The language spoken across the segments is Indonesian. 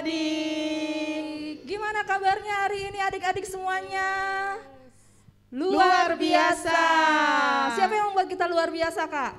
adik-adik. Gimana kabarnya hari ini adik-adik semuanya? Luar biasa. Siapa yang membuat kita luar biasa, Kak?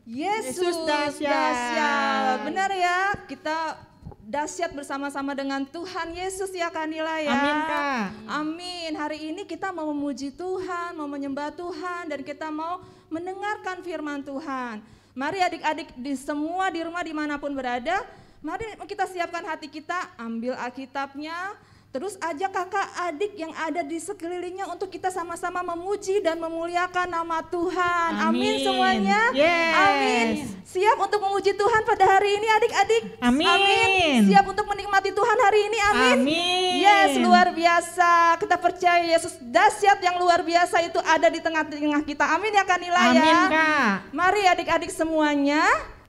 Yesus dahsyat. Benar ya, kita dahsyat bersama-sama dengan Tuhan Yesus ya Kak Nila ya. Amin Kak. Amin. Hari ini kita mau memuji Tuhan, mau menyembah Tuhan, dan kita mau mendengarkan firman Tuhan. Mari adik-adik di semua di rumah dimanapun berada, mari kita siapkan hati kita, ambil Alkitabnya, terus ajak kakak adik yang ada di sekelilingnya untuk kita sama-sama memuji dan memuliakan nama Tuhan. Amin semuanya. Yes. Amin. Siap untuk memuji Tuhan pada hari ini adik-adik? Amin. Amin. Siap untuk menikmati Tuhan hari ini? Amin. Amin. Yes, luar biasa. Kita percaya Yesus dahsyat yang luar biasa itu ada di tengah-tengah kita. Amin ya Kanila ya. Amin Kak. Mari adik-adik semuanya,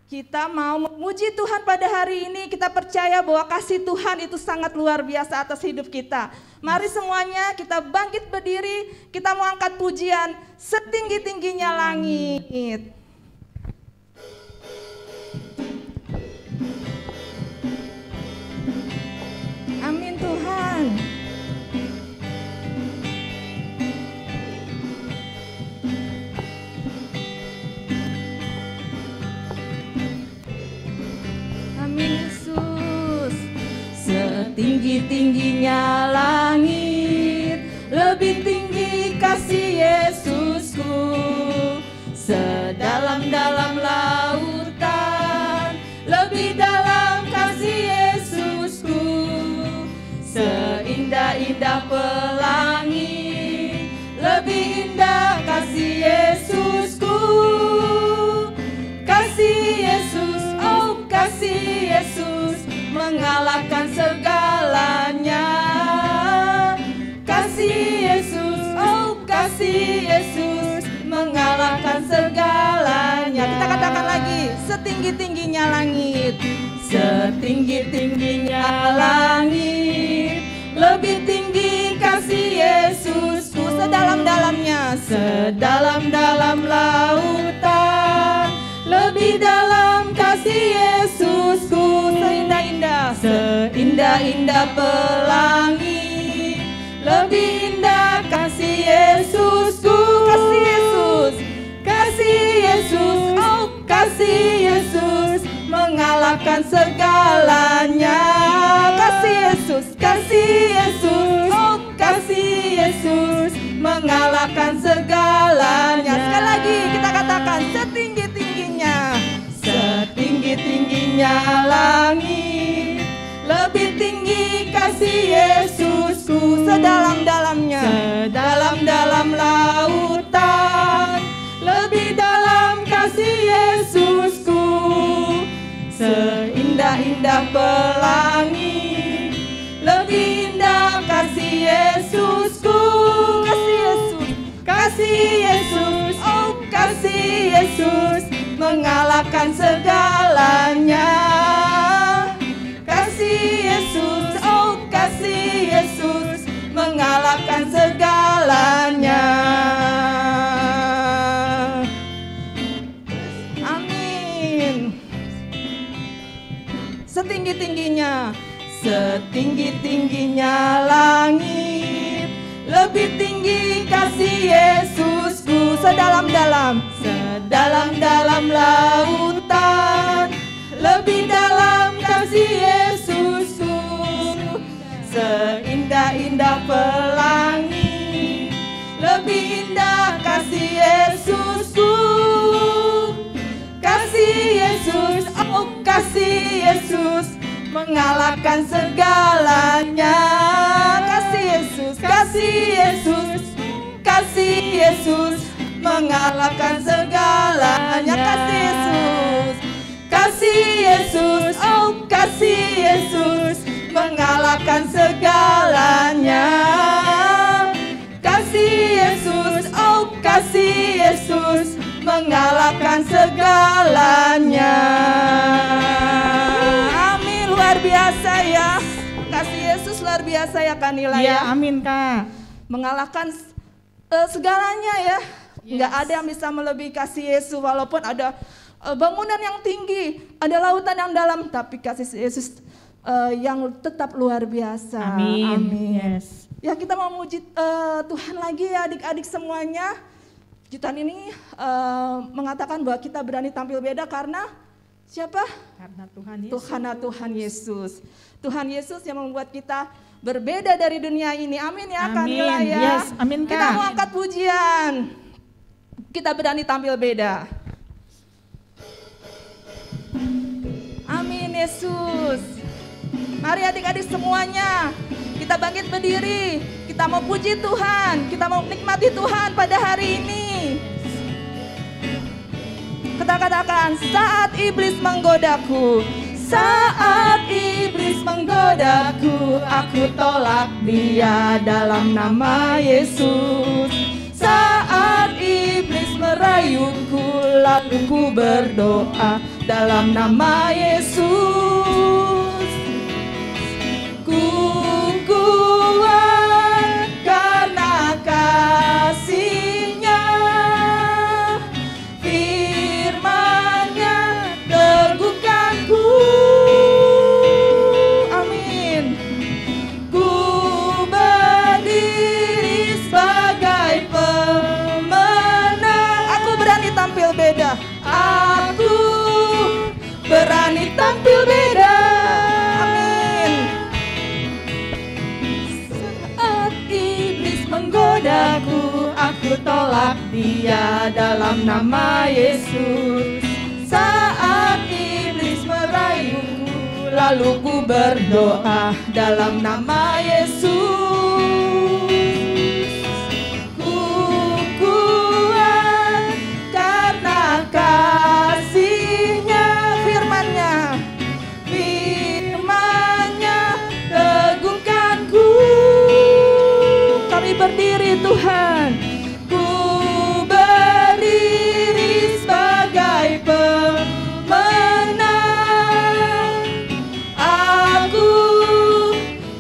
kita mau memuji Tuhan pada hari ini. Kita percaya bahwa kasih Tuhan itu sangat luar biasa atas hidup kita. Mari semuanya kita bangkit berdiri, kita mau angkat pujian setinggi-tingginya langit. Amin Tuhan. Amin Yesus. Setinggi-tingginya langit, lebih tinggi kasih Yesusku. Sedalam-dalam lautan, lebih dalam kasih Yesusku. Seindah-indah pelangi, lebih indah kasih Yesusku. Kasih Yesus, oh kasih Yesus, mengalahkan segalanya. Kasih Yesus, oh kasih Yesus, mengalahkan segalanya. Kita katakan lagi, setinggi-tingginya langit. Setinggi-tingginya langit, lebih tinggi kasih Yesusku. Sedalam-dalamnya, sedalam-dalam lautan, lebih dalam kasih Yesusku. Seindah-indah, seindah-indah pelangi, lebih indah kasih Yesusku. Kasih Yesus, kasih Yesus, oh kasih Yesus, mengalahkan segalanya. Kasih Yesus, oh kasih Yesus, mengalahkan segalanya. Sekali lagi kita katakan, setinggi-tingginya, setinggi-tingginya langit, lebih tinggi kasih Yesusku. Sedalam-dalamnya, sedalam-dalam lautan, lebih dalam kasih Yesusku. Seindah-indah pelangi, lebih indah kasih Yesusku. Kasih Yesus, kasih Yesus, oh kasih Yesus, mengalahkan segalanya. Kasih Yesus, oh kasih Yesus, mengalahkan segalanya. Amin. Setinggi-tingginya, setinggi-tingginya langit, lebih tinggi kasih Yesusku. Sedalam-dalam, sedalam-dalam lautan, lebih dalam kasih Yesusku. Seindah-indah pelangi, lebih indah kasih Yesusku. Kasih Yesus, oh kasih Yesus, mengalahkan segalanya. Kasih Yesus, kasih Yesus, kasih Yesus, mengalahkan segalanya. Kasih Yesus, kasih Yesus, oh kasih Yesus, mengalahkan segalanya. Kasih Yesus, oh kasih Yesus, mengalahkan segalanya. Amin, luar biasa ya. Kasih Yesus luar biasa ya Kanila ya. Amin Kak. Mengalahkan segalanya ya. Nggak ada yang bisa melebihi kasih Yesus, walaupun ada bangunan yang tinggi, ada lautan yang dalam, tapi kasih Yesus yang tetap luar biasa. Amin. Yes. Ya, kita mau memuji Tuhan lagi ya adik-adik semuanya. Pujian ini mengatakan bahwa kita berani tampil beda karena siapa? Karena Tuhan Yesus. Tuhan Yesus. Tuhan Yesus yang membuat kita berbeda dari dunia ini. Amin ya Kak Nila ya. Yes, amin Kak. Kita mau angkat pujian. Kita berani tampil beda. Amin Yesus. Mari adik-adik semuanya, kita bangkit berdiri. Kita mau puji Tuhan, kita mau menikmati Tuhan pada hari ini. Kita katakan, saat iblis menggodaku, saat iblis menggodaku, aku tolak dia dalam nama Yesus. Saat iblis merayuku, lalu ku berdoa dalam nama Yesus. Ku kuat karena kasih-Nya, firman-Nya teguhkanku. Amin. Ku berdiri sebagai pemenang. Aku berani tampil beda. Aku berani tampil beda. Amin. Saat iblis menggodaku, aku tolak dia dalam nama Yesus. Saat iblis merayuku, lalu ku berdoa dalam nama Yesus. Ku kuat karena kasih-Nya, firman-Nya, firman-Nya teguhkanku. Kami berdiri Tuhan, ku berdiri sebagai pemenang. Aku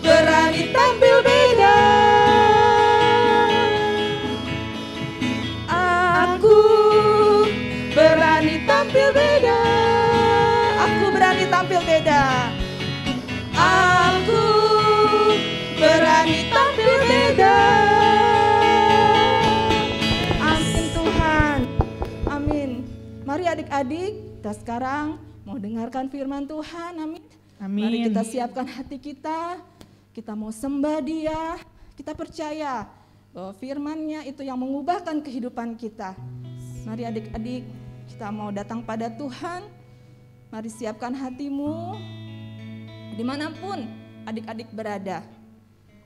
berani tampil beda. Aku berani tampil beda. Aku berani tampil beda. Aku berani tampil beda. Amin Tuhan. Amin. Mari adik-adik, kita sekarang mau dengarkan firman Tuhan. Amin. Amin. Mari kita siapkan hati kita. Kita mau sembah Dia. Kita percaya bahwa firman-Nya itu yang mengubahkan kehidupan kita. Mari adik-adik, kita mau datang pada Tuhan. Mari siapkan hatimu. Dimanapun adik-adik berada,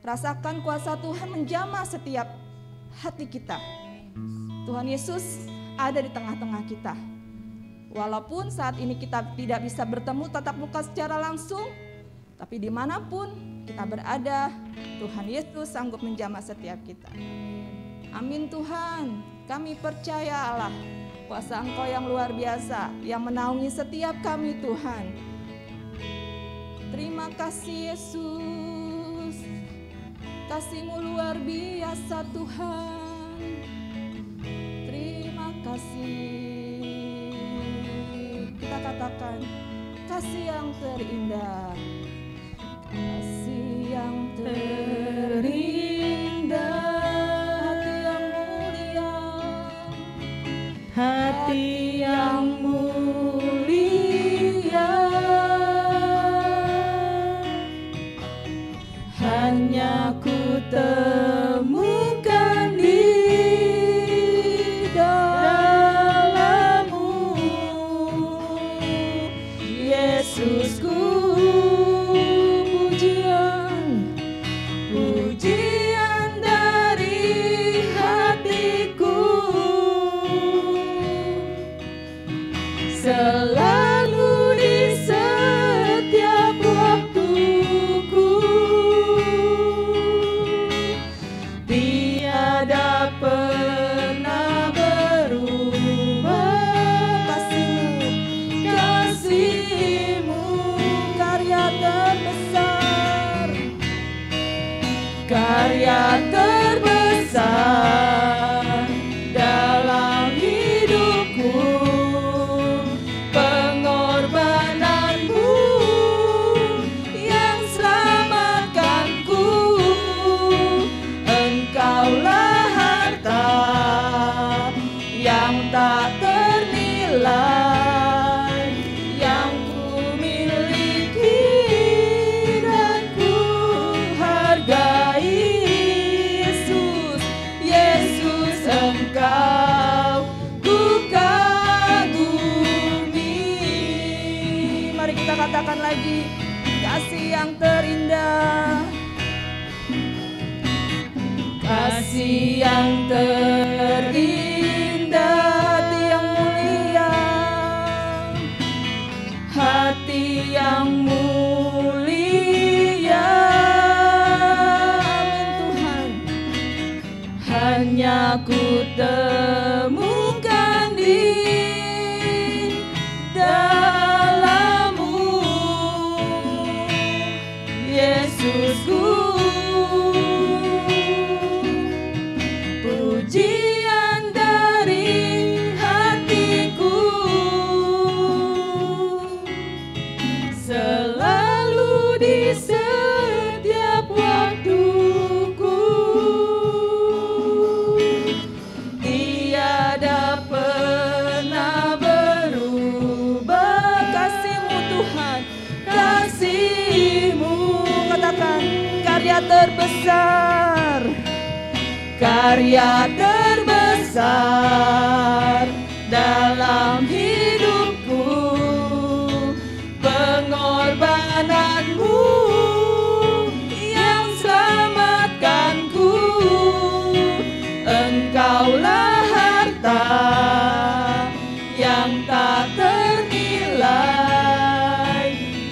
rasakan kuasa Tuhan menjamah setiap hati kita. Tuhan Yesus ada di tengah-tengah kita. Walaupun saat ini kita tidak bisa bertemu tatap muka secara langsung, tapi dimanapun kita berada, Tuhan Yesus sanggup menjamah setiap kita. Amin Tuhan, kami percaya Allah, kuasa Engkau yang luar biasa, yang menaungi setiap kami Tuhan. Terima kasih Yesus, kasih-Mu luar biasa Tuhan. Terima kasih. Kita katakan, kasih yang terindah, kasih yang terindah, hati yang mulia, hati yang mulia, hanya ku temukan di dalam-Mu, Yesusku. Pujian dari hatiku, selalu di setiap waktuku. Tiada pernah berubah kasih-Mu, kasih-Mu, Mari kita katakan lagi, kasih yang terindah. Kasih yang terindah, hati yang mulia, hati yang mulia. Amin Tuhan. Hanya ku temukan di dalam-Mu, Yesusku. Pujian dari hatiku, selalu di setiap waktuku. Tiada pernah berubah kasih-Mu Tuhan, kasih-Mu. Katakan, karya terbesar, karya terbesar dalam hidupku, pengorbanan-Mu yang selamatkanku. Engkaulah harta yang tak ternilai,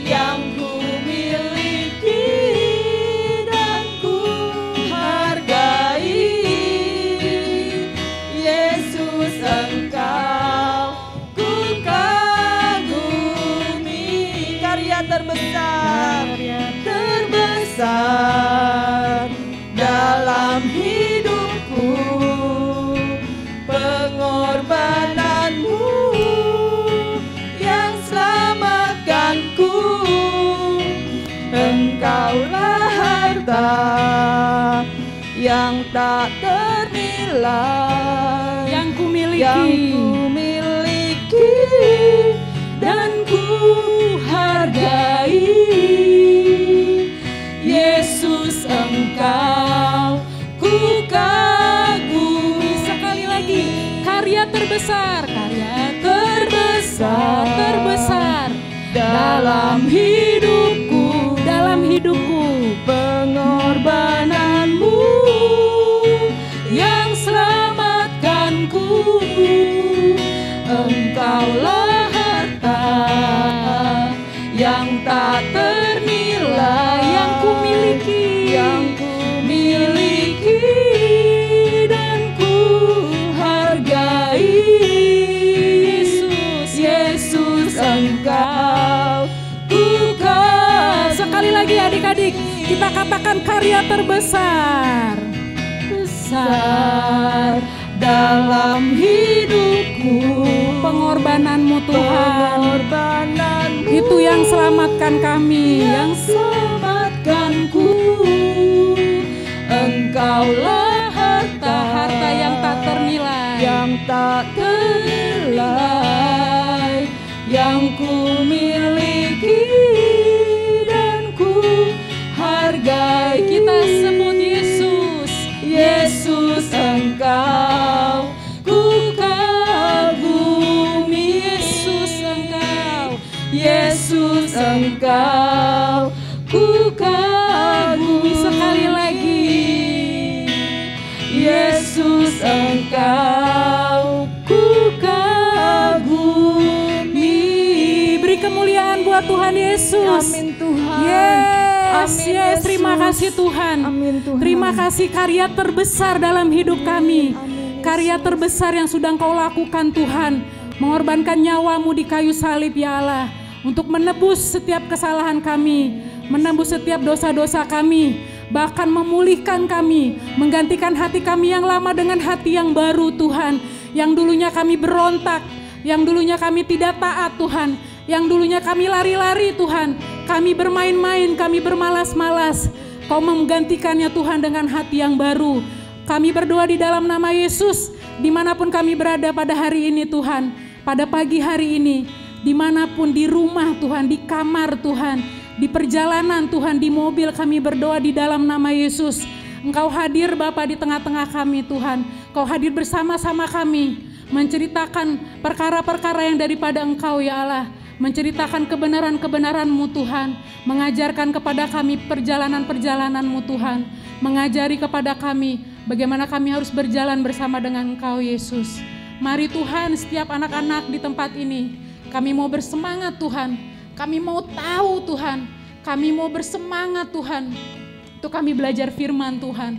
yang ku miliki dan ku hargai. Yesus, Engkau ku kagumi. Karya terbesar, terbesar dalam hidupku, pengorbanan-Mu yang selamatkanku. Engkaulah harta yang tak ternilai, yang ku miliki, dan ku hargai. Yesus, Engkau ku kagumi. Sekali lagi, karya terbesar, terbesar dalam hidupku, pengorbanan-Mu yang selamatkanku. Engkaulah harta yang tak ternilai, yang ku miliki, dan ku hargai. Yesus, Engkau ku kagumi. Sekali lagi adik-adik, kita katakan karya terbesar, besar dalam hidupku, pengorbanan-Mu Tuhan, itu yang selamatkan kami, yang selamatkanku. Engkaulah harta yang tak ternilai, yang ku miliki dan ku hargai. Kita sebut Yesus, Engkau ku kagumi. Yesus, Engkau ku kagumi. Sekali lagi, Yesus, Engkau ku kagumi. beri kemuliaan buat Tuhan Yesus. Amin Tuhan. Yes, terima kasih Tuhan. Amin Tuhan. Terima kasih karya terbesar dalam hidup kami. Karya terbesar yang sudah Engkau lakukan Tuhan. Mengorbankan nyawa-Mu di kayu salib ya Allah. Untuk menebus setiap kesalahan kami. Menebus setiap dosa-dosa kami. Bahkan memulihkan kami. Menggantikan hati kami yang lama dengan hati yang baru Tuhan. Yang dulunya kami berontak. Yang dulunya kami tidak taat Tuhan. Yang dulunya kami lari-lari Tuhan. Kami bermain-main, kami bermalas-malas. Kau menggantikannya Tuhan dengan hati yang baru. Kami berdoa di dalam nama Yesus. Dimanapun kami berada pada hari ini Tuhan. Pada pagi hari ini. Dimanapun, di rumah Tuhan, di kamar Tuhan. Di perjalanan Tuhan, di mobil kami berdoa di dalam nama Yesus. Engkau hadir Bapa di tengah-tengah kami Tuhan. Kau hadir bersama-sama kami. Menceritakan perkara-perkara yang daripada Engkau ya Allah. menceritakan kebenaran-kebenaran-Mu Tuhan, mengajarkan kepada kami perjalanan-perjalanan-Mu Tuhan, mengajari kepada kami bagaimana kami harus berjalan bersama dengan Engkau Yesus. Mari Tuhan, setiap anak-anak di tempat ini, kami mau bersemangat Tuhan, kami mau tahu Tuhan, kami mau bersemangat Tuhan, untuk kami belajar firman Tuhan.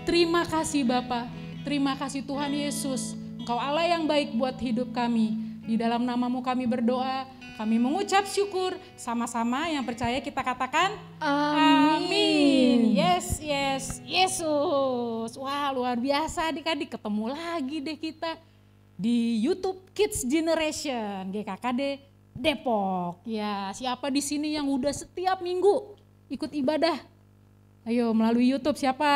Terima kasih Bapa, terima kasih Tuhan Yesus, Engkau Allah yang baik buat hidup kami. Di dalam nama-Mu kami berdoa, kami mengucap syukur, sama-sama yang percaya kita katakan amin. Yes, Yesus. Wah, luar biasa adik-adik, ketemu lagi deh kita di YouTube Kids Generation GKKD Depok. Ya, siapa di sini yang udah setiap minggu ikut ibadah? Ayo melalui YouTube siapa?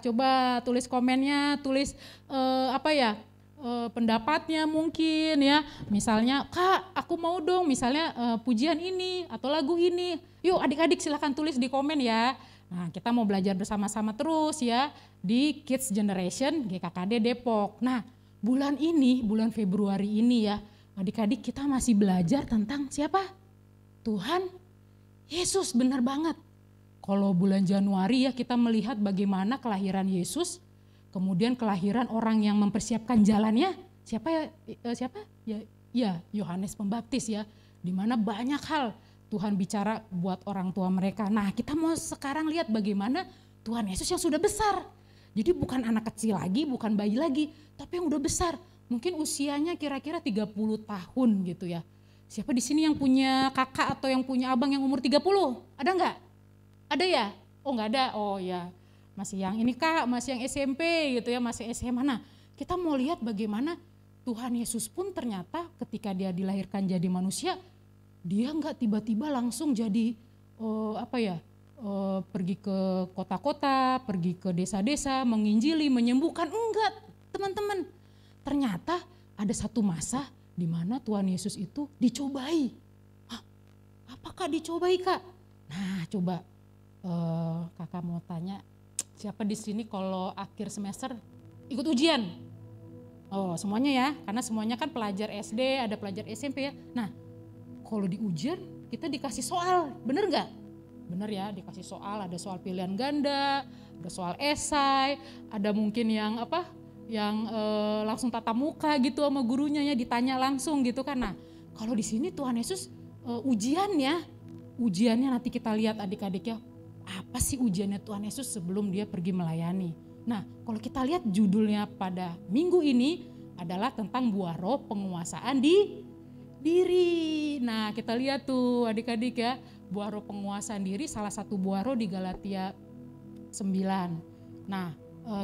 Coba tulis komennya, tulis pendapatnya mungkin ya. Misalnya, Kak aku mau dong misalnya pujian ini atau lagu ini. Yuk adik-adik silahkan tulis di komen ya. Nah kita mau belajar bersama-sama terus ya di Kids Generation GKKD Depok. Nah bulan ini, bulan Februari ini ya adik-adik kita masih belajar tentang siapa? Tuhan Yesus, benar banget. Kalau bulan Januari ya kita melihat bagaimana kelahiran Yesus, kemudian kelahiran orang yang mempersiapkan jalannya, siapa? Ya Yohanes Pembaptis ya, di mana banyak hal Tuhan bicara buat orang tua mereka. Nah kita mau sekarang lihat bagaimana Tuhan Yesus yang sudah besar. Jadi bukan anak kecil lagi, bukan bayi lagi, tapi yang udah besar. Mungkin usianya kira-kira 30 tahun gitu ya. Siapa di sini yang punya kakak atau yang punya abang yang umur 30? Ada enggak? Ada ya? Oh enggak ada, oh ya. Masih yang ini Kak, masih yang SMP gitu ya, masih SMA. Nah kita mau lihat bagaimana Tuhan Yesus pun ternyata ketika dia dilahirkan jadi manusia, dia enggak tiba-tiba langsung jadi pergi ke kota-kota, pergi ke desa-desa, menginjili, menyembuhkan. Enggak teman-teman, ternyata ada satu masa di mana Tuhan Yesus itu dicobai. Hah, apakah dicobai Kak? Nah coba kakak mau tanya, siapa di sini kalau akhir semester ikut ujian? Oh semuanya ya, karena semuanya kan pelajar SD, ada pelajar SMP ya. Nah kalau di ujian kita dikasih soal, bener nggak? Bener ya, dikasih soal, ada soal pilihan ganda, ada soal esai, ada mungkin yang langsung tatap muka gitu sama gurunya ya, ditanya langsung gitu kan. Nah kalau di sini Tuhan Yesus ujiannya nanti kita lihat adik-adik ya, apa sih ujiannya Tuhan Yesus sebelum dia pergi melayani. Nah kalau kita lihat judulnya pada minggu ini adalah tentang buah roh penguasaan di diri. Nah kita lihat tuh adik-adik ya, buah roh penguasaan diri, salah satu buah roh di Galatia 9. Nah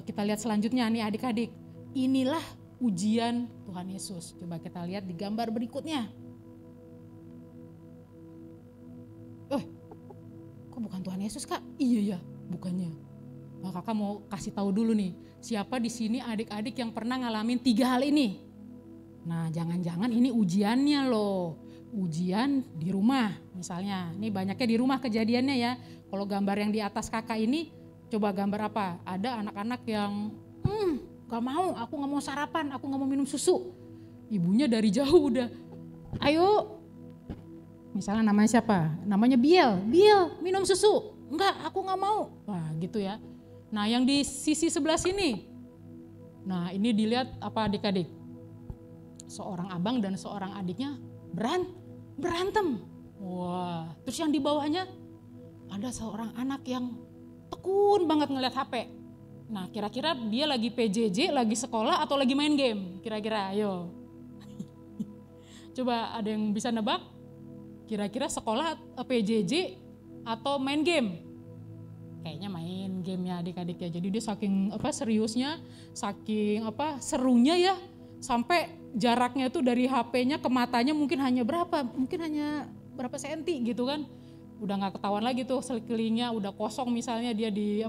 kita lihat selanjutnya nih adik-adik, inilah ujian Tuhan Yesus. Coba kita lihat di gambar berikutnya. Kok bukan Tuhan Yesus Kak? Iya ya, bukannya. Nah, kakak mau kasih tahu dulu nih, siapa di sini adik-adik yang pernah ngalamin 3 hal ini? Nah, jangan-jangan ini ujiannya loh. Ujian di rumah misalnya. Ini banyaknya di rumah kejadiannya ya. Kalau gambar yang di atas kakak ini, coba gambar apa? Ada anak-anak yang gak mau, aku gak mau sarapan, aku gak mau minum susu. Ibunya dari jauh udah, ayo. Misalnya namanya siapa? Namanya Biel minum susu. Enggak, aku gak mau. Wah gitu ya. Nah yang di sisi sebelah sini. Nah ini dilihat apa adik-adik? Seorang abang dan seorang adiknya berantem. Wah, terus yang di bawahnya ada seorang anak yang tekun banget ngeliat HP. Nah kira-kira dia lagi PJJ, lagi sekolah atau lagi main game? Kira-kira ayo. Coba ada yang bisa nebak? Kira-kira sekolah PJJ atau main game? Kayaknya main game ya adik-adik ya. Jadi dia saking seriusnya, saking serunya ya, sampai jaraknya tuh dari HP-nya ke matanya mungkin hanya berapa? Mungkin hanya berapa senti gitu kan. Udah nggak ketahuan lagi tuh sekelilingnya, udah kosong misalnya dia di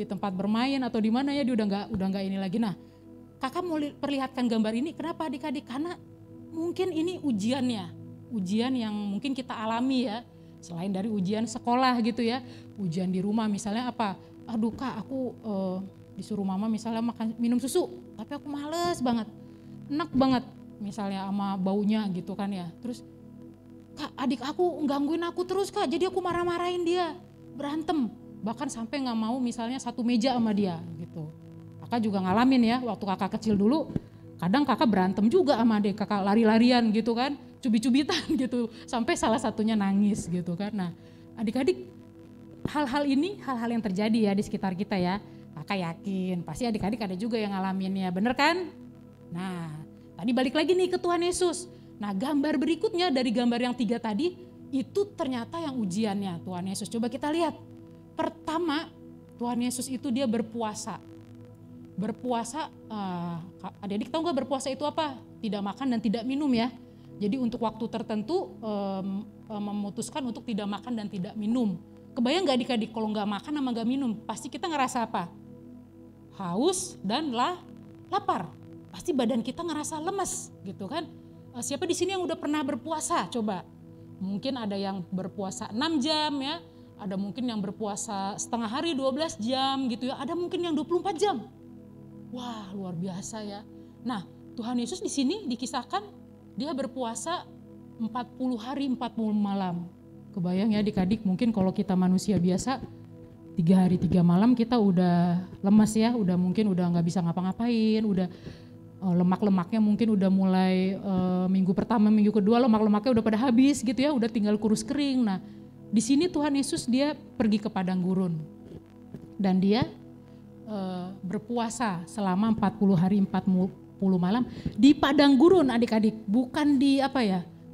tempat bermain atau di mana ya, dia udah nggak ini lagi. Nah, kakak mau perlihatkan gambar ini kenapa adik-adik? Karena mungkin ini ujiannya. Ujian yang mungkin kita alami ya, selain dari ujian sekolah gitu ya, ujian di rumah misalnya apa, aduh Kak aku disuruh mama misalnya minum susu, tapi aku males banget, enak banget misalnya sama baunya gitu kan ya, terus Kak, adik aku gangguin aku terus Kak, jadi aku marah-marahin dia, berantem. Bahkan sampai gak mau misalnya satu meja sama dia gitu. Kakak juga ngalamin ya, waktu kakak kecil dulu, kadang kakak berantem juga sama adik kakak, lari-larian gitu kan, cubit-cubitan gitu, sampai salah satunya nangis gitu kan. Nah adik-adik, hal-hal ini hal-hal yang terjadi ya di sekitar kita ya. Kakak yakin pasti adik-adik ada juga yang ngalaminnya, bener kan? Nah tadi balik lagi nih ke Tuhan Yesus. Nah gambar berikutnya dari gambar yang 3 tadi, itu ternyata yang ujiannya Tuhan Yesus. Coba kita lihat. Pertama Tuhan Yesus itu dia berpuasa. Berpuasa, adik-adik tahu gak berpuasa itu apa? Tidak makan dan tidak minum ya. Jadi untuk waktu tertentu memutuskan untuk tidak makan dan tidak minum. Kebayang gak adik-adik kalau gak makan sama gak minum, pasti kita ngerasa apa? Haus dan lapar. Pasti badan kita ngerasa lemes gitu kan. Siapa di sini yang udah pernah berpuasa? Coba. Mungkin ada yang berpuasa 6 jam ya. Ada mungkin yang berpuasa setengah hari 12 jam gitu ya. Ada mungkin yang 24 jam. Wah, luar biasa ya. Nah, Tuhan Yesus di sini dikisahkan dia berpuasa 40 hari 40 malam. Kebayang ya adik-adik, mungkin kalau kita manusia biasa 3 hari 3 malam kita udah lemas ya, mungkin udah nggak bisa ngapa-ngapain, udah lemak-lemaknya mungkin udah mulai minggu pertama, minggu kedua lemak-lemaknya udah pada habis gitu ya, udah tinggal kurus kering. Nah, di sini Tuhan Yesus dia pergi ke padang gurun dan dia berpuasa selama 40 hari 40 malam di padang gurun adik-adik, bukan di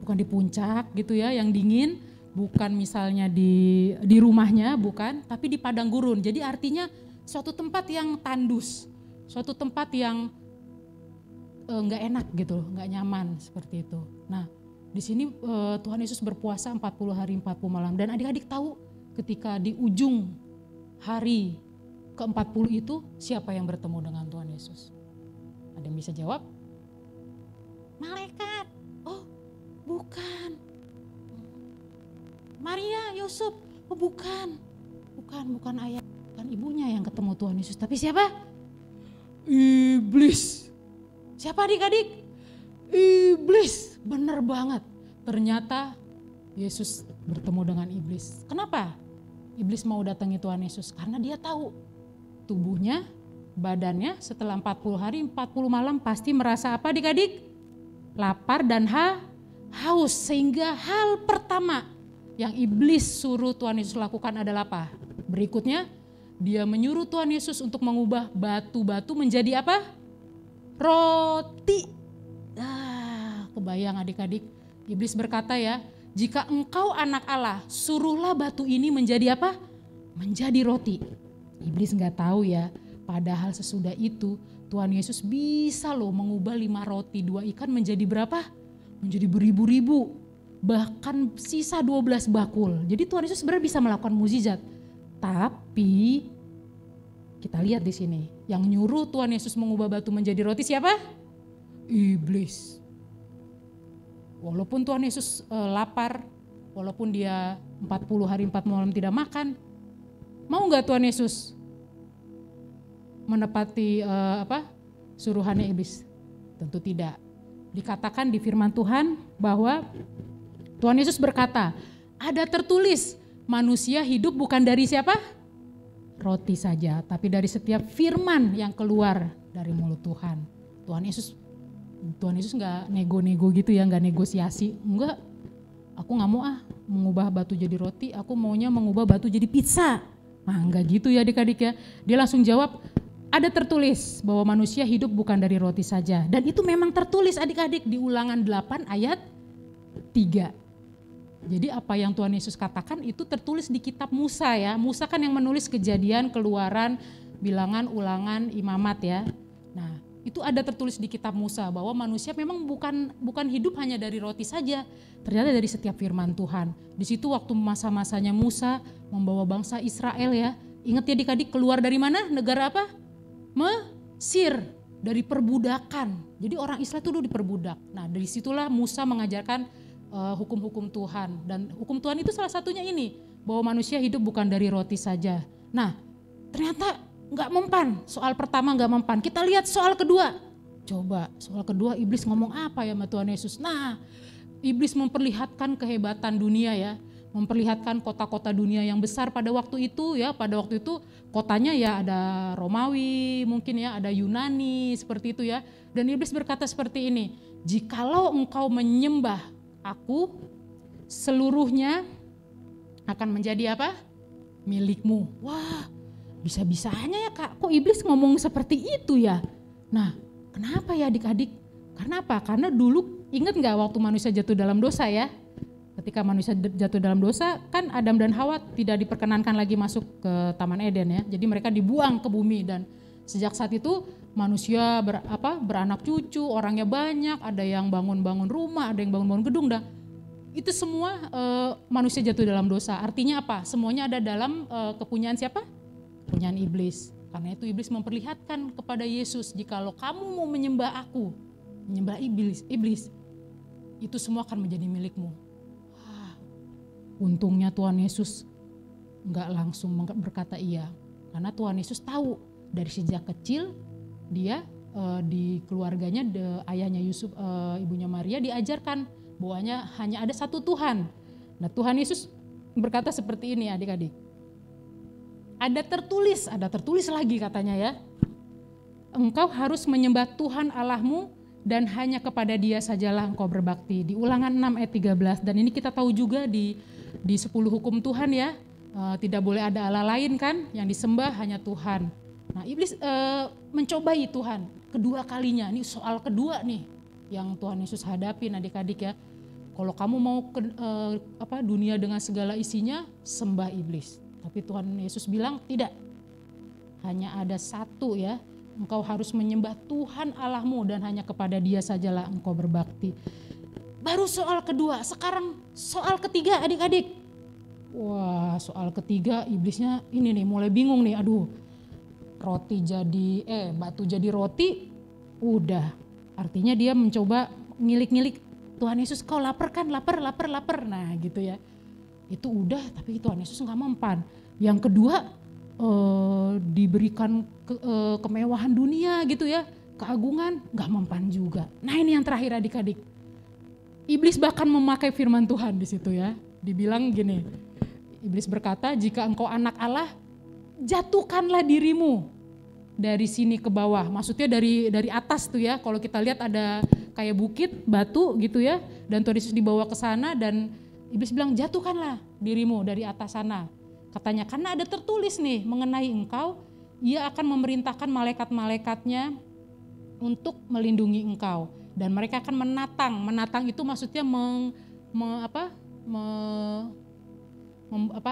bukan di puncak gitu ya yang dingin, bukan misalnya di rumahnya, bukan, tapi di padang gurun. Jadi artinya suatu tempat yang tandus, suatu tempat yang nggak enak gitu, nggak nyaman seperti itu. Nah di sini Tuhan Yesus berpuasa 40 hari 40 malam dan adik-adik tahu ketika di ujung hari ke-40 itu siapa yang bertemu dengan Tuhan Yesus? Ada yang bisa jawab? Malaikat. Oh, bukan. Maria, Yusuf. Oh, bukan. Bukan ayah, bukan ibunya yang ketemu Tuhan Yesus. Tapi siapa? Iblis. Siapa adik-adik? Iblis. Benar banget. Ternyata Yesus bertemu dengan iblis. Kenapa? Iblis mau datangi Tuhan Yesus karena dia tahu tubuhnya, badannya setelah 40 hari 40 malam pasti merasa apa adik-adik? Lapar dan haus. Sehingga hal pertama yang iblis suruh Tuhan Yesus lakukan adalah apa? Berikutnya dia menyuruh Tuhan Yesus untuk mengubah batu-batu menjadi apa? Roti. Kebayang adik-adik, iblis berkata ya, jika engkau anak Allah, suruhlah batu ini menjadi apa? Menjadi roti. Iblis nggak tahu ya, padahal sesudah itu Tuhan Yesus bisa loh mengubah 5 roti 2 ikan menjadi berapa? Menjadi beribu-ribu, bahkan sisa 12 bakul. Jadi Tuhan Yesus sebenarnya bisa melakukan mukjizat. Tapi kita lihat di sini, yang nyuruh Tuhan Yesus mengubah batu menjadi roti siapa? Iblis. Walaupun Tuhan Yesus lapar, walaupun dia 40 hari 40 malam tidak makan, mau nggak Tuhan Yesus menepati suruhannya iblis? Tentu tidak. Dikatakan di firman Tuhan bahwa Tuhan Yesus berkata, ada tertulis manusia hidup bukan dari siapa? Roti saja, tapi dari setiap firman yang keluar dari mulut Tuhan. Tuhan Yesus nggak nego-nego gitu ya, nggak negosiasi, enggak. Aku nggak mau mengubah batu jadi roti, aku maunya mengubah batu jadi pizza. Nah enggak gitu ya adik-adik ya. Dia langsung jawab, ada tertulis bahwa manusia hidup bukan dari roti saja. Dan itu memang tertulis adik-adik di Ulangan 8 ayat 3. Jadi apa yang Tuhan Yesus katakan itu tertulis di kitab Musa ya. Musa kan yang menulis Kejadian, Keluaran, Bilangan, Ulangan, Imamat ya. Nah itu ada tertulis di kitab Musa bahwa manusia memang bukan hidup hanya dari roti saja. Ternyata dari setiap firman Tuhan. Di situ waktu masa-masanya Musa membawa bangsa Israel ya. Ingat ya adik-adik, keluar dari mana? Negara apa? Mesir, dari perbudakan. Jadi orang Israel itu dulu diperbudak. Nah dari situlah Musa mengajarkan hukum-hukum Tuhan. Dan hukum Tuhan itu salah satunya ini, bahwa manusia hidup bukan dari roti saja. Nah ternyata nggak mempan, soal pertama nggak mempan. Kita lihat soal kedua. Coba soal kedua iblis ngomong apa ya sama Tuhan Yesus. Nah iblis memperlihatkan kehebatan dunia ya, memperlihatkan kota-kota dunia yang besar pada waktu itu ya. Pada waktu itu kotanya ya ada Romawi, mungkin ya ada Yunani seperti itu ya. Dan iblis berkata seperti ini, jikalau engkau menyembah aku, seluruhnya akan menjadi apa? Milikmu. Wah, bisa-bisanya ya Kak, kok iblis ngomong seperti itu ya? Nah, kenapa ya adik-adik? Karena apa? Karena dulu ingat nggak waktu manusia jatuh dalam dosa ya? Ketika manusia jatuh dalam dosa, kan Adam dan Hawa tidak diperkenankan lagi masuk ke Taman Eden ya. Jadi mereka dibuang ke bumi dan sejak saat itu manusia beranak cucu, orangnya banyak, ada yang bangun-bangun rumah, ada yang bangun-bangun gedung dah. Itu semua manusia jatuh dalam dosa. Artinya apa? Semuanya ada dalam kepunyaan siapa? Kepunyaan iblis. Karena itu iblis memperlihatkan kepada Yesus, jikalau kamu mau menyembah aku, menyembah iblis, itu semua akan menjadi milikmu. Untungnya Tuhan Yesus enggak langsung berkata iya. Karena Tuhan Yesus tahu dari sejak kecil dia di keluarganya, ayahnya Yusuf, ibunya Maria diajarkan bahwanya hanya ada satu Tuhan. Nah Tuhan Yesus berkata seperti ini adik-adik. Ada tertulis lagi katanya ya. Engkau harus menyembah Tuhan Allahmu dan hanya kepada Dia sajalah engkau berbakti. Di Ulangan 6 ayat 13 dan ini kita tahu juga di 10 hukum Tuhan ya, tidak boleh ada Allah lain kan, yang disembah hanya Tuhan. Nah iblis mencobai Tuhan kedua kalinya, ini soal kedua nih yang Tuhan Yesus hadapin adik-adik ya. Kalau kamu mau ke dunia dengan segala isinya, sembah iblis. Tapi Tuhan Yesus bilang tidak, hanya ada satu ya, engkau harus menyembah Tuhan Allahmu dan hanya kepada Dia sajalah engkau berbakti. Baru soal kedua, sekarang soal ketiga adik-adik. Wah soal ketiga iblisnya ini nih mulai bingung nih, aduh batu jadi roti, udah. Artinya dia mencoba ngilik-ngilik, Tuhan Yesus kau lapar kan, lapar, nah gitu ya. Itu udah, tapi Tuhan Yesus gak mempan. Yang kedua diberikan kemewahan dunia gitu ya, keagungan, gak mempan juga. Nah ini yang terakhir adik-adik. Iblis bahkan memakai firman Tuhan di situ ya. Dibilang gini, iblis berkata, jika engkau anak Allah, jatuhkanlah dirimu dari sini ke bawah. Maksudnya dari atas tuh ya. Kalau kita lihat ada kayak bukit, batu gitu ya. Dan Tuhan Yesus dibawa ke sana dan iblis bilang, jatuhkanlah dirimu dari atas sana. Katanya, karena ada tertulis nih mengenai engkau, Ia akan memerintahkan malaikat-malaikatnya untuk melindungi engkau. Dan mereka akan menatang itu maksudnya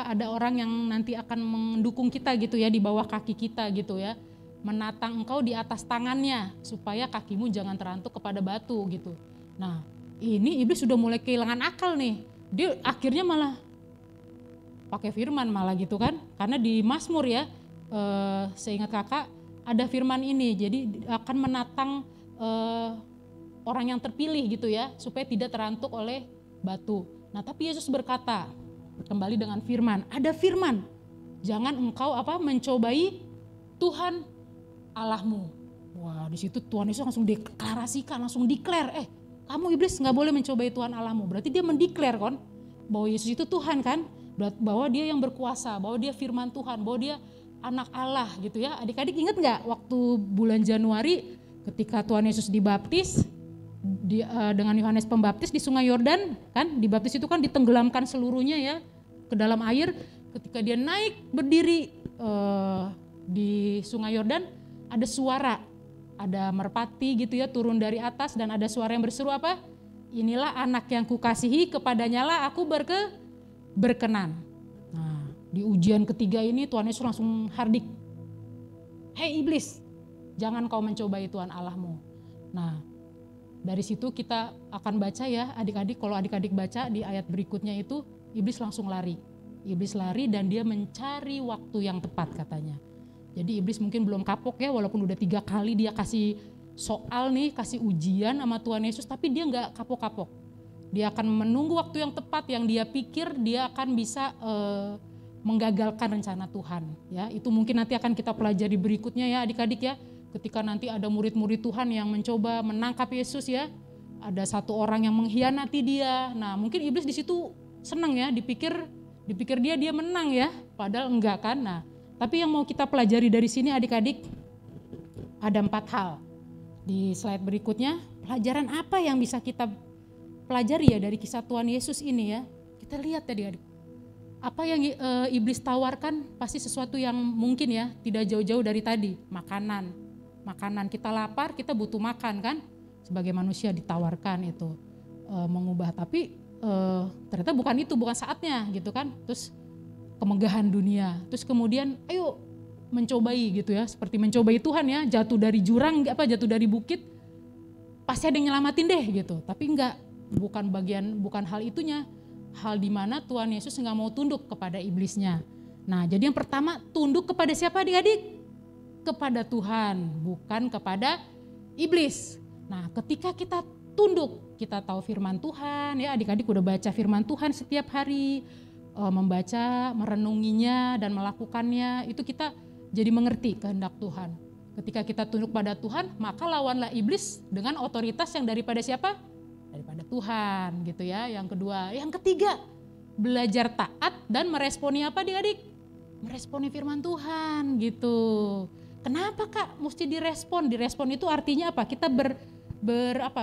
ada orang yang nanti akan mendukung kita gitu ya, di bawah kaki kita gitu ya, menatang engkau di atas tangannya supaya kakimu jangan terantuk kepada batu gitu. Nah ini iblis sudah mulai kehilangan akal nih, dia akhirnya malah pakai firman malah gitu kan, karena di Mazmur ya, seingat kakak ada firman ini, jadi akan menatang orang yang terpilih gitu ya, supaya tidak terantuk oleh batu. Nah tapi Yesus berkata, kembali dengan firman, ada firman, jangan engkau mencobai Tuhan Allahmu. Wah di situ Tuhan Yesus langsung deklarasikan, langsung declare, kamu iblis nggak boleh mencobai Tuhan Allahmu. Berarti dia mendeklar kan, bahwa Yesus itu Tuhan kan, bahwa dia yang berkuasa, bahwa dia firman Tuhan, bahwa dia anak Allah gitu ya. Adik-adik ingat nggak waktu bulan Januari ketika Tuhan Yesus dibaptis dengan Yohanes Pembaptis di Sungai Yordan kan, dibaptis itu kan ditenggelamkan seluruhnya ya ke dalam air. Ketika dia naik berdiri di Sungai Yordan, ada suara, ada merpati gitu ya turun dari atas dan ada suara yang berseru apa? Inilah anak yang kukasihi, kepadanya lah aku berkenan. Nah di ujian ketiga ini Tuhan Yesus langsung hardik, hei iblis, jangan kau mencobai Tuhan Allahmu. Nah dari situ kita akan baca ya adik-adik, kalau adik-adik baca di ayat berikutnya itu iblis langsung lari. Iblis lari dan dia mencari waktu yang tepat katanya. Jadi iblis mungkin belum kapok ya, walaupun udah 3 kali dia kasih soal nih, kasih ujian sama Tuhan Yesus, tapi dia gak kapok-kapok. Dia akan menunggu waktu yang tepat yang dia pikir dia akan bisa menggagalkan rencana Tuhan. Ya, itu mungkin nanti akan kita pelajari berikutnya ya adik-adik ya. Ketika nanti ada murid-murid Tuhan yang mencoba menangkap Yesus ya, ada satu orang yang mengkhianati dia. Nah, mungkin iblis di situ senang ya, dipikir dia menang ya, padahal enggak kan. Nah, tapi yang mau kita pelajari dari sini adik-adik, ada 4 hal. Di slide berikutnya, pelajaran apa yang bisa kita pelajari ya dari kisah Tuhan Yesus ini ya. Kita lihat tadi adik, apa yang iblis tawarkan pasti sesuatu yang mungkin ya tidak jauh-jauh dari tadi, makanan. Kita lapar, kita butuh makan kan, sebagai manusia ditawarkan itu mengubah, tapi ternyata bukan saatnya gitu kan. Terus kemegahan dunia, terus kemudian ayo mencobai gitu ya, seperti mencobai Tuhan ya, jatuh dari jurang, jatuh dari bukit, pasti ada yang nyelamatin deh gitu. Tapi enggak, bukan hal itunya, hal di mana Tuhan Yesus enggak mau tunduk kepada iblisnya. Nah, jadi yang pertama, tunduk kepada siapa adik-adik? Kepada Tuhan, bukan kepada iblis. Nah, ketika kita tunduk, kita tahu firman Tuhan ya, adik-adik udah baca firman Tuhan setiap hari, membaca, merenunginya dan melakukannya, itu kita jadi mengerti kehendak Tuhan. Ketika kita tunduk pada Tuhan, maka lawanlah iblis dengan otoritas yang daripada siapa? Daripada Tuhan gitu ya. Yang kedua, yang ketiga, belajar taat dan meresponi apa adik-adik? Meresponi firman Tuhan gitu. Kenapa Kak mesti direspon? Direspon itu artinya apa? Kita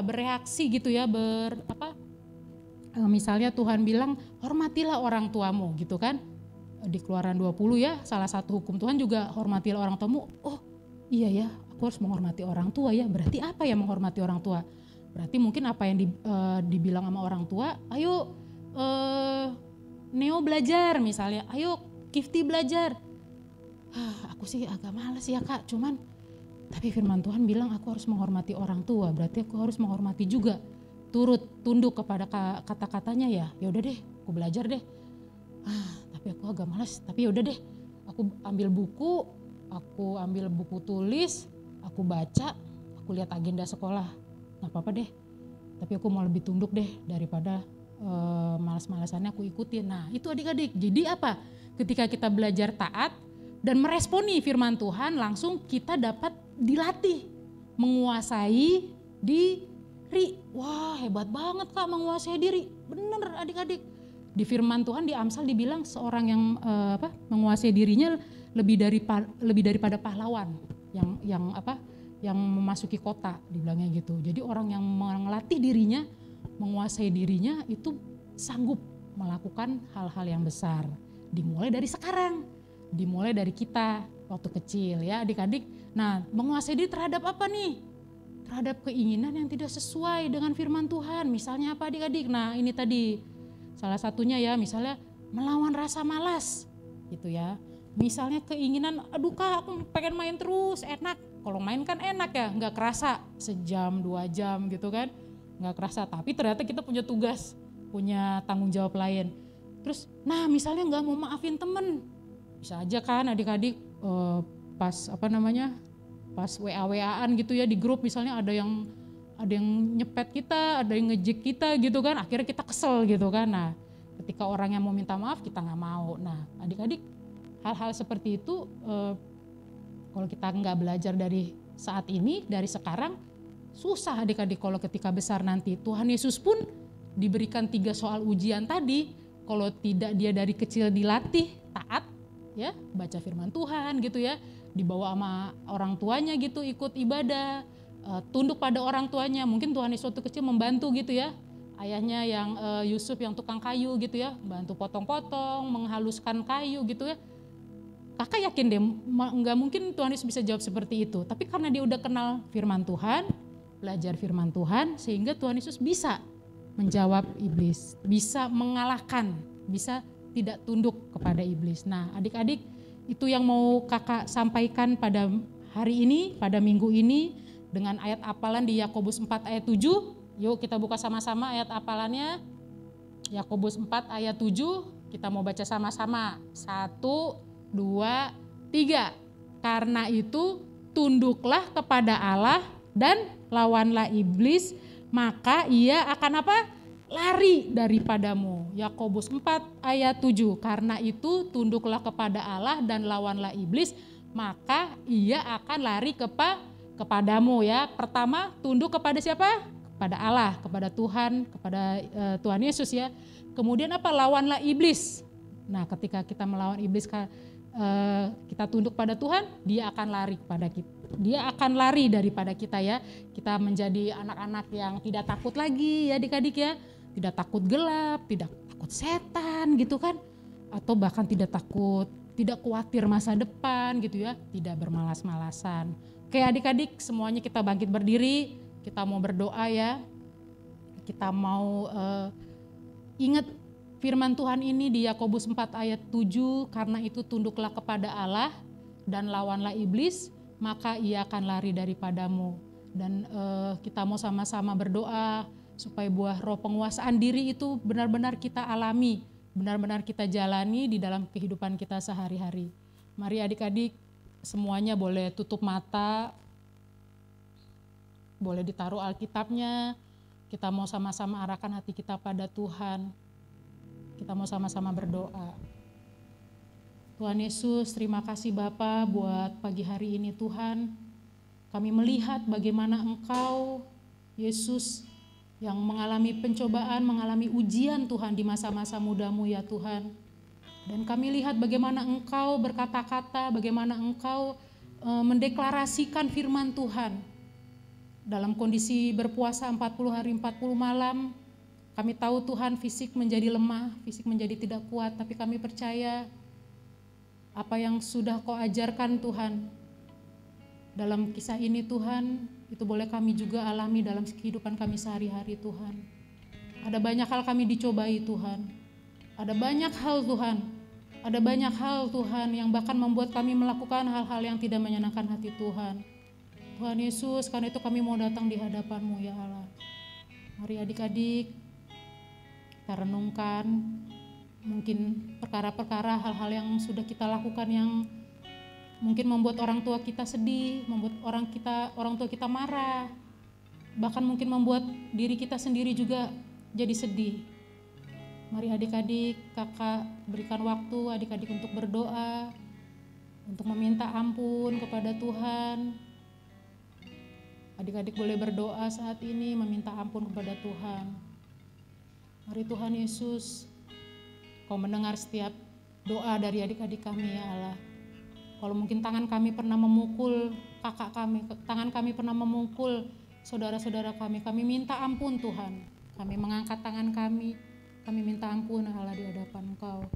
bereaksi gitu ya, misalnya Tuhan bilang hormatilah orang tuamu gitu kan. Di Keluaran 20 ya, salah satu hukum Tuhan juga hormatilah orang tuamu. Oh iya ya, aku harus menghormati orang tua ya. Berarti apa ya menghormati orang tua? Berarti mungkin apa yang dibilang sama orang tua, ayo Neo belajar misalnya, ayo Kifti belajar. Aku sih agak males ya Kak, cuman tapi firman Tuhan bilang aku harus menghormati orang tua, berarti aku harus menghormati juga, tunduk kepada kata-katanya ya. Ya udah deh, aku belajar deh. Tapi aku agak malas, tapi ya udah deh, aku ambil buku tulis, aku baca, aku lihat agenda sekolah, nggak apa-apa deh. Tapi aku mau lebih tunduk deh daripada malas-malasannya aku ikutin. Nah itu adik-adik, jadi apa? Ketika kita belajar taat dan meresponi firman Tuhan, langsung kita dapat dilatih menguasai diri. Wah hebat banget Kak menguasai diri, bener adik-adik. Di firman Tuhan di Amsal dibilang seorang yang menguasai dirinya lebih daripada pahlawan yang memasuki kota, dibilangnya gitu. Jadi orang yang melatih dirinya, menguasai dirinya itu sanggup melakukan hal-hal yang besar. Dimulai dari sekarang, dimulai dari kita waktu kecil ya adik-adik. Nah menguasai diri terhadap apa nih? Terhadap keinginan yang tidak sesuai dengan firman Tuhan. Misalnya apa adik-adik? Nah ini tadi salah satunya ya, misalnya melawan rasa malas gitu ya. Misalnya keinginan, aduh Kak aku pengen main terus, enak. Kalau main kan enak ya, gak kerasa sejam 2 jam gitu kan, gak kerasa. Tapi ternyata kita punya tugas, punya tanggung jawab lain. Terus nah misalnya gak mau maafin temen, bisa aja kan adik-adik pas WA-WA-an gitu ya di grup, misalnya ada yang nyepet kita, ada yang ngejek kita gitu kan, akhirnya kita kesel gitu kan. Nah ketika orang yang mau minta maaf kita nggak mau. Nah adik-adik hal-hal seperti itu kalau kita nggak belajar dari saat ini, dari sekarang, susah adik-adik kalau ketika besar nanti. Tuhan Yesus pun diberikan 3 soal ujian tadi, kalau tidak dia dari kecil dilatih taat ya, baca firman Tuhan gitu ya, dibawa sama orang tuanya gitu, ikut ibadah, tunduk pada orang tuanya. Mungkin Tuhan Yesus waktu kecil membantu gitu ya, ayahnya yang Yusuf yang tukang kayu gitu ya, bantu potong-potong, menghaluskan kayu gitu ya. Kakak yakin deh nggak mungkin Tuhan Yesus bisa jawab seperti itu, tapi karena dia udah kenal firman Tuhan, belajar firman Tuhan, sehingga Tuhan Yesus bisa menjawab iblis, bisa mengalahkan, bisa tidak tunduk kepada iblis. Nah adik-adik, itu yang mau kakak sampaikan pada hari ini, pada minggu ini, dengan ayat hafalan di Yakobus 4 ayat 7. Yuk kita buka sama-sama ayat hafalannya. Yakobus 4 ayat 7, kita mau baca sama-sama. 1, 2, 3. Karena itu tunduklah kepada Allah dan lawanlah iblis, maka ia akan apa? Lari daripadamu. Yakobus 4 ayat 7. Karena itu tunduklah kepada Allah dan lawanlah iblis, maka ia akan lari kepadamu ya. Pertama, tunduk kepada siapa? kepada Allah, kepada Tuhan, kepada Tuhan Yesus ya. Kemudian apa? Lawanlah iblis. Nah, ketika kita melawan iblis, kita tunduk pada Tuhan, dia akan lari kepada kita. Dia akan lari daripada kita ya. Kita menjadi anak-anak yang tidak takut lagi ya adik-adik ya. Tidak takut gelap, tidak takut setan gitu kan. Atau bahkan tidak khawatir masa depan gitu ya. Tidak bermalas-malasan. Oke adik-adik, semuanya kita bangkit berdiri. Kita mau berdoa ya. Kita mau ingat firman Tuhan ini di Yakobus 4 ayat 7, karena itu tunduklah kepada Allah dan lawanlah iblis, maka ia akan lari daripadamu. Dan kita mau sama-sama berdoa supaya buah roh penguasaan diri itu benar-benar kita alami, benar-benar kita jalani di dalam kehidupan kita sehari-hari. Mari adik-adik semuanya boleh tutup mata, boleh ditaruh Alkitabnya, kita mau sama-sama arahkan hati kita pada Tuhan. Kita mau sama-sama berdoa. Tuhan Yesus, terima kasih Bapa buat pagi hari ini Tuhan. Kami melihat bagaimana Engkau, Yesus, yang mengalami pencobaan, mengalami ujian Tuhan di masa-masa mudamu ya Tuhan. Dan kami lihat bagaimana Engkau berkata-kata, bagaimana Engkau mendeklarasikan firman Tuhan. Dalam kondisi berpuasa 40 hari 40 malam, kami tahu Tuhan fisik menjadi lemah, fisik menjadi tidak kuat, tapi kami percaya apa yang sudah Kau ajarkan Tuhan dalam kisah ini Tuhan, itu boleh kami juga alami dalam kehidupan kami sehari-hari Tuhan. Ada banyak hal kami dicobai Tuhan, ada banyak hal Tuhan, ada banyak hal Tuhan yang bahkan membuat kami melakukan hal-hal yang tidak menyenangkan hati Tuhan. Tuhan Yesus, karena itu kami mau datang di hadapan-Mu ya Allah. Mari adik-adik, kita renungkan mungkin perkara-perkara, hal-hal yang sudah kita lakukan yang mungkin membuat orang tua kita sedih, membuat orang tua kita marah, bahkan mungkin membuat diri kita sendiri juga jadi sedih. Mari adik-adik, kakak berikan waktu adik-adik untuk berdoa, untuk meminta ampun kepada Tuhan. Adik-adik boleh berdoa saat ini meminta ampun kepada Tuhan. Mari Tuhan Yesus, Kau mendengar setiap doa dari adik-adik kami ya Allah. Kalau mungkin tangan kami pernah memukul kakak kami, tangan kami pernah memukul saudara-saudara kami minta ampun Tuhan. Kami mengangkat tangan kami minta ampun Allah di hadapan Engkau.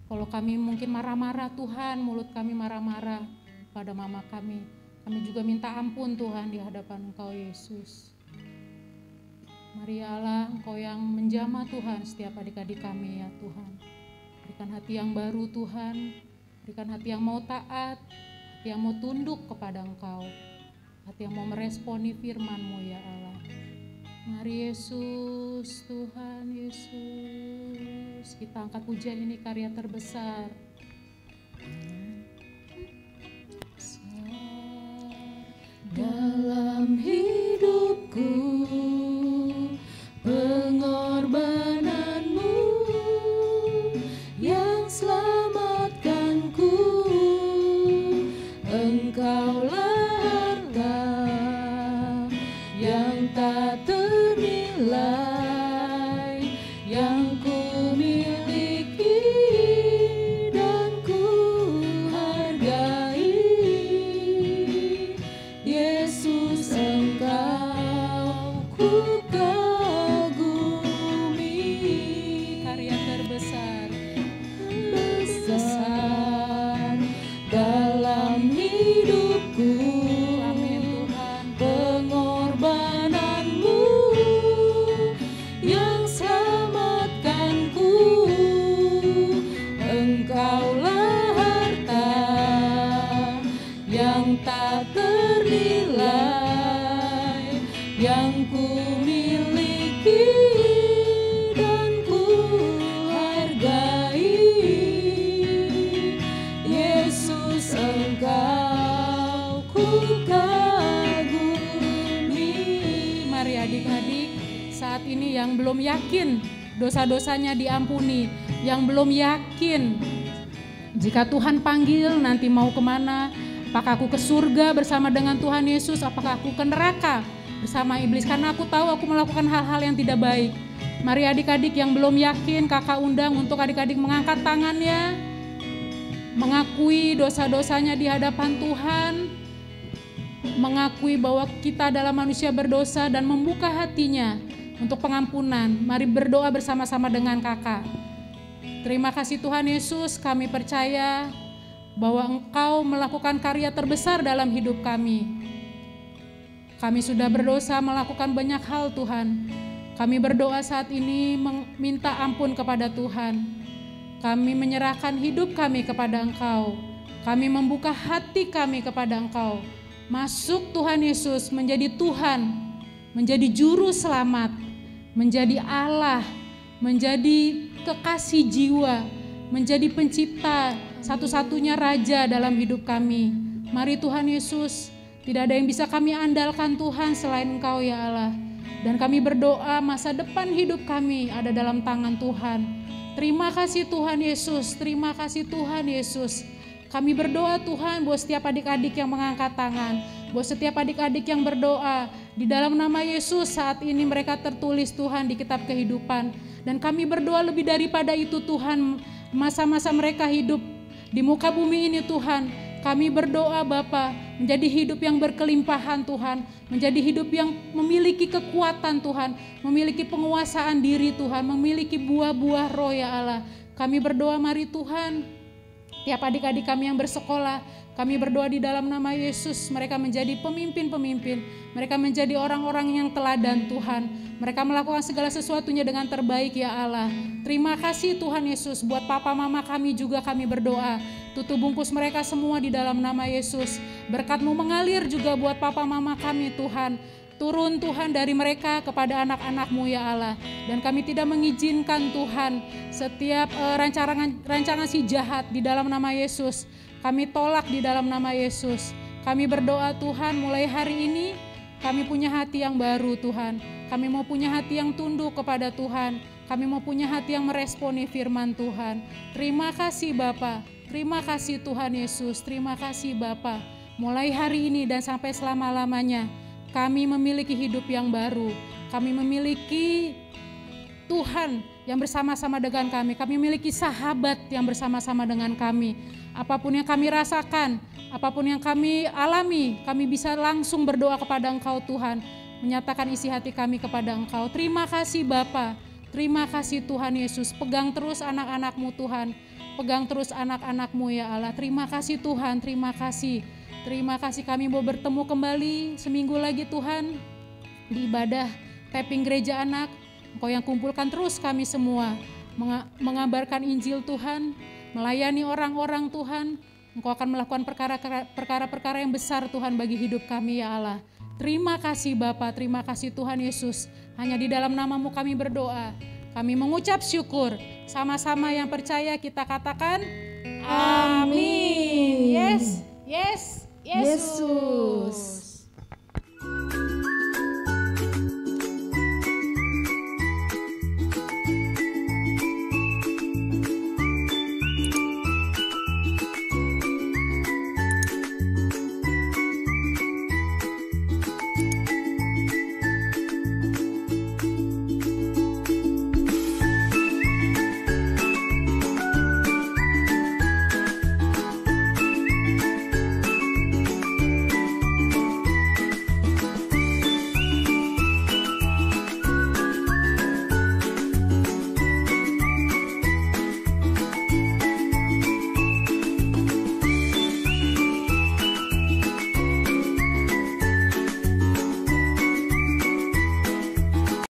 Kalau kami mungkin marah-marah Tuhan, mulut kami marah-marah pada mama kami juga minta ampun Tuhan di hadapan Engkau Yesus. Mari Allah, Engkau yang menjamah Tuhan setiap adik-adik kami ya Tuhan. Berikan hati yang baru Tuhan, berikan hati yang mau taat, hati yang mau tunduk kepada Engkau, hati yang mau meresponi firman-Mu ya Allah. Mari Yesus, Tuhan Yesus, kita angkat pujian ini karya terbesar. Dalam hidupku pengorbananmu yang selamatkanku, Engkaulah harta yang tak ternilai yang ku miliki dan ku hargai. Yesus, Engkau ku dalam hidupku. Amin Tuhan. Pengorbananmu yang selamatkanku, Engkaulah harta yang tak ternilai yang ku miliki dan ku hargai. Yesus, Engkau ku kagumi. Mari adik-adik, saat ini yang belum yakin dosa-dosanya diampuni, yang belum yakin jika Tuhan panggil nanti mau kemana, apakah aku ke surga bersama dengan Tuhan Yesus, apakah aku ke neraka bersama iblis, karena aku tahu aku melakukan hal-hal yang tidak baik. Mari adik-adik yang belum yakin, kakak undang untuk adik-adik mengangkat tangannya, mengakui dosa-dosanya di hadapan Tuhan, mengakui bahwa kita adalah manusia berdosa dan membuka hatinya untuk pengampunan. Mari berdoa bersama-sama dengan kakak. Terima kasih Tuhan Yesus, kami percaya bahwa Engkau melakukan karya terbesar dalam hidup kami. Kami sudah berdosa melakukan banyak hal Tuhan. Kami berdoa saat ini meminta ampun kepada Tuhan. Kami menyerahkan hidup kami kepada Engkau. Kami membuka hati kami kepada Engkau. Masuk Tuhan Yesus menjadi Tuhan, menjadi juru selamat, menjadi Allah, menjadi kekasih jiwa, menjadi pencipta, satu-satunya raja dalam hidup kami. Mari Tuhan Yesus, tidak ada yang bisa kami andalkan Tuhan selain Engkau ya Allah. Dan kami berdoa masa depan hidup kami ada dalam tangan Tuhan. Terima kasih Tuhan Yesus, terima kasih Tuhan Yesus. Kami berdoa Tuhan buat setiap adik-adik yang mengangkat tangan, buat setiap adik-adik yang berdoa di dalam nama Yesus. Saat ini mereka tertulis Tuhan di kitab kehidupan. Dan kami berdoa lebih daripada itu Tuhan, masa-masa mereka hidup di muka bumi ini Tuhan, kami berdoa Bapa, menjadi hidup yang berkelimpahan Tuhan, menjadi hidup yang memiliki kekuatan Tuhan, memiliki penguasaan diri Tuhan, memiliki buah-buah roh ya Allah. Kami berdoa mari Tuhan, tiap adik-adik kami yang bersekolah, kami berdoa di dalam nama Yesus, mereka menjadi pemimpin-pemimpin, mereka menjadi orang-orang yang teladan Tuhan, mereka melakukan segala sesuatunya dengan terbaik ya Allah. Terima kasih Tuhan Yesus, buat papa mama kami juga kami berdoa, tutup bungkus mereka semua di dalam nama Yesus. Berkat-Mu mengalir juga buat papa mama kami Tuhan. Turun Tuhan dari mereka kepada anak-anak-Mu ya Allah. Dan kami tidak mengizinkan Tuhan setiap rancangan si jahat di dalam nama Yesus. Kami tolak di dalam nama Yesus. Kami berdoa Tuhan mulai hari ini kami punya hati yang baru Tuhan. Kami mau punya hati yang tunduk kepada Tuhan. Kami mau punya hati yang meresponi firman Tuhan. Terima kasih Bapa. Terima kasih Tuhan Yesus. Terima kasih Bapa. Mulai hari ini dan sampai selama-lamanya kami memiliki hidup yang baru. Kami memiliki Tuhan yang bersama-sama dengan kami. Kami memiliki sahabat yang bersama-sama dengan kami. Apapun yang kami rasakan, apapun yang kami alami, kami bisa langsung berdoa kepada Engkau Tuhan. Menyatakan isi hati kami kepada Engkau. Terima kasih Bapa. Terima kasih Tuhan Yesus. Pegang terus anak-anak-Mu Tuhan. Pegang terus anak-anak-Mu ya Allah. Terima kasih Tuhan. Terima kasih. Terima kasih kami mau bertemu kembali seminggu lagi Tuhan. Di ibadah tapping gereja anak. Engkau yang kumpulkan terus kami semua. Mengabarkan Injil Tuhan. Melayani orang-orang Tuhan. Engkau akan melakukan perkara-perkara yang besar Tuhan bagi hidup kami ya Allah. Terima kasih Bapa, terima kasih Tuhan Yesus. Hanya di dalam nama-Mu kami berdoa. Kami mengucap syukur. Sama-sama yang percaya kita katakan amin. Yes, yes, Yesus.